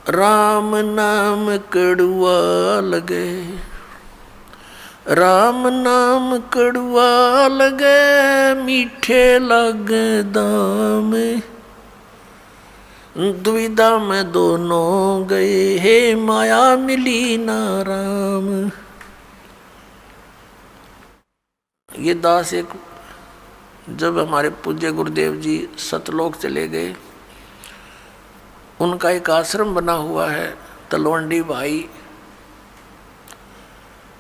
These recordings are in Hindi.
राम नाम कड़ुआ लगे, राम नाम कड़ुआ लगे, मीठे लगे दाम। दुविधा में दोनों गए, हे माया मिली ना राम। ये दास एक, जब हमारे पूज्य गुरुदेव जी सतलोक चले गए, उनका एक आश्रम बना हुआ है तलवंडी भाई,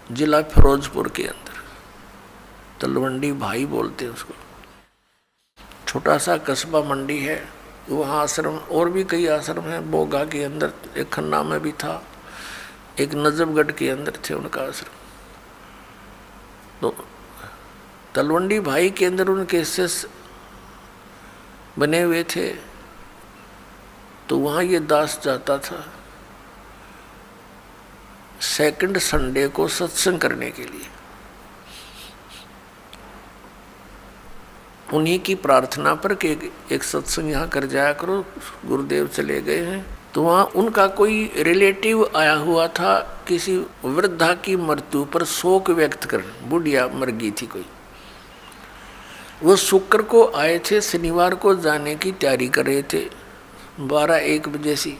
जिला फिरोजपुर के अंदर। तलवंडी भाई बोलते हैं उसको। छोटा सा कस्बा मंडी है, वहाँ आश्रम, और भी कई आश्रम हैं। बोगा के अंदर एक, खन्ना में भी था, एक नजफगढ़ के अंदर थे उनका आश्रम। तो तलवंडी भाई के अंदर उनके शिष्य बने हुए थे। तो वहाँ ये दास जाता था सेकंड संडे को सत्संग करने के लिए। उन्हीं की प्रार्थना पर कि एक सत्संग यहाँ कर जाया करो, गुरुदेव चले गए हैं। तो वहाँ उनका कोई रिलेटिव आया हुआ था, किसी वृद्धा की मृत्यु पर शोक व्यक्त कर, बुढ़िया मर गई थी कोई। वो शुक्र को आए थे, शनिवार को जाने की तैयारी कर रहे थे 12-1 बजे सी।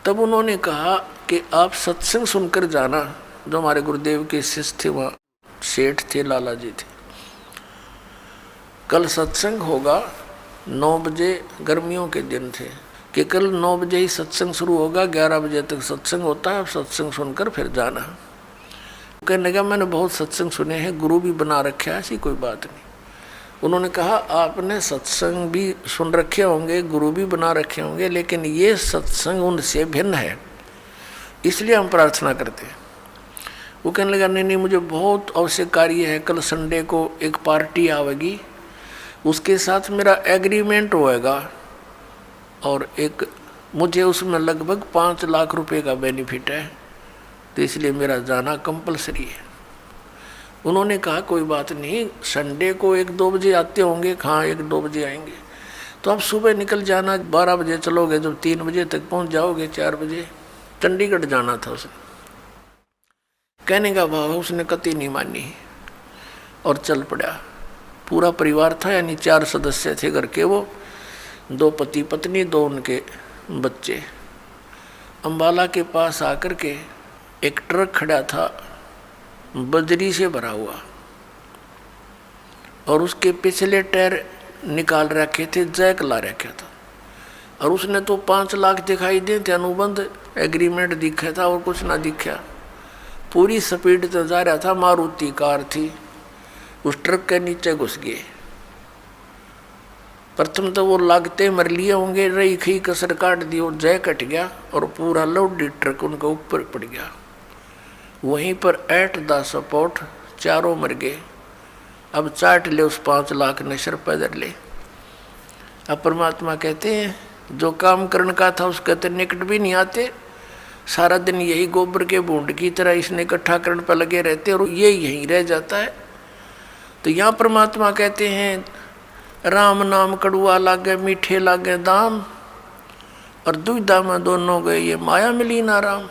तब उन्होंने कहा कि आप सत्संग सुनकर जाना। जो हमारे गुरुदेव के शिष्य थे, वहाँ सेठ थे, लाला जी थे। कल सत्संग होगा 9 बजे, गर्मियों के दिन थे, कि कल 9 बजे ही सत्संग शुरू होगा, 11 बजे तक सत्संग होता है, आप सत्संग सुनकर फिर जाना। कहने लगा मैंने बहुत सत्संग सुने हैं, गुरु भी बना रखे है, ऐसी कोई बात नहीं। उन्होंने कहा आपने सत्संग भी सुन रखे होंगे, गुरु भी बना रखे होंगे, लेकिन ये सत्संग उनसे भिन्न है, इसलिए हम प्रार्थना करते हैं। वो कहने लगा नहीं नहीं, मुझे बहुत आवश्यक कार्य है, कल संडे को एक पार्टी आवेगी, उसके साथ मेरा एग्रीमेंट होएगा, और एक मुझे उसमें लगभग 5 लाख रुपए का बेनिफिट है, तो इसलिए मेरा जाना कंपलसरी है। उन्होंने कहा कोई बात नहीं, संडे को 1-2 बजे आते होंगे। हाँ 1-2 बजे आएंगे, तो आप सुबह निकल जाना, 12 बजे चलोगे, जब 3 बजे तक पहुंच जाओगे, 4 बजे चंडीगढ़ जाना था उसे। कहने का भाव उसने कतई नहीं मानी और चल पड़ा। पूरा परिवार था, यानी 4 सदस्य थे घर के, वो 2 पति पत्नी, 2 उनके बच्चे। अम्बाला के पास आकर के एक ट्रक खड़ा था बजरी से भरा हुआ, और उसके पिछले टायर निकाल रखे थे, जैक ला रखा था, और उसने तो 5 लाख दिखाई दे थे, अनुबंध एग्रीमेंट दिखा था और कुछ ना दिखा। पूरी स्पीड तो जा रहा था, मारुति कार थी, उस ट्रक के नीचे घुस गए। प्रथम तो वो लागते मर लिए होंगे, रही खी कसर काट दी, और जय कट गया, और पूरा लोडेड ट्रक उनके ऊपर पड़ गया। वहीं पर एट द सपोर्ट चारों मर गए। अब चाट ले उस 5 लाख ने, सर पैदल ले। अब परमात्मा कहते हैं जो काम करने का था उसके तो निकट भी नहीं आते, सारा दिन यही गोबर के बूंद की तरह इसने इकट्ठा करने पर लगे रहते, और ये यहीं रह जाता है। तो यहाँ परमात्मा कहते हैं राम नाम कड़ुआ लागे, मीठे लागे दाम, और दुविधा में दोनों गए, ये माया मिली ना राम।